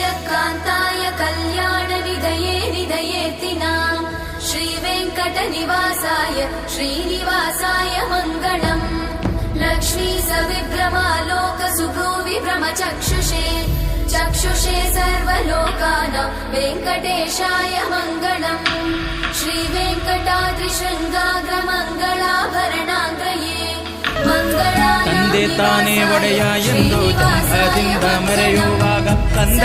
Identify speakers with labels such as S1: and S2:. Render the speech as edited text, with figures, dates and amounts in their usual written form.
S1: श्रीयकान्ताय कल्याणनिधये निधयेतिनां श्रीवेङ्कटनिवासाय श्रीनिवासाय मङ्गलम् लक्ष्मी सविभ्रमालोकसुभ्रूविभ्रमचक्षुषे चक्षुषे सर्वलोकानां वेङ्कटेशाय मङ्गलम् श्रीवेङ्कटाद्रिशृङ्गाग्रमङ्गलाभरणाङ्गये
S2: ತಂದೆ ತಾನೇ ಒಡೆಯ ಎಂದು ತಂಡದಿಂದ ಮೆರೆಯುವಾಗ ಕಂದ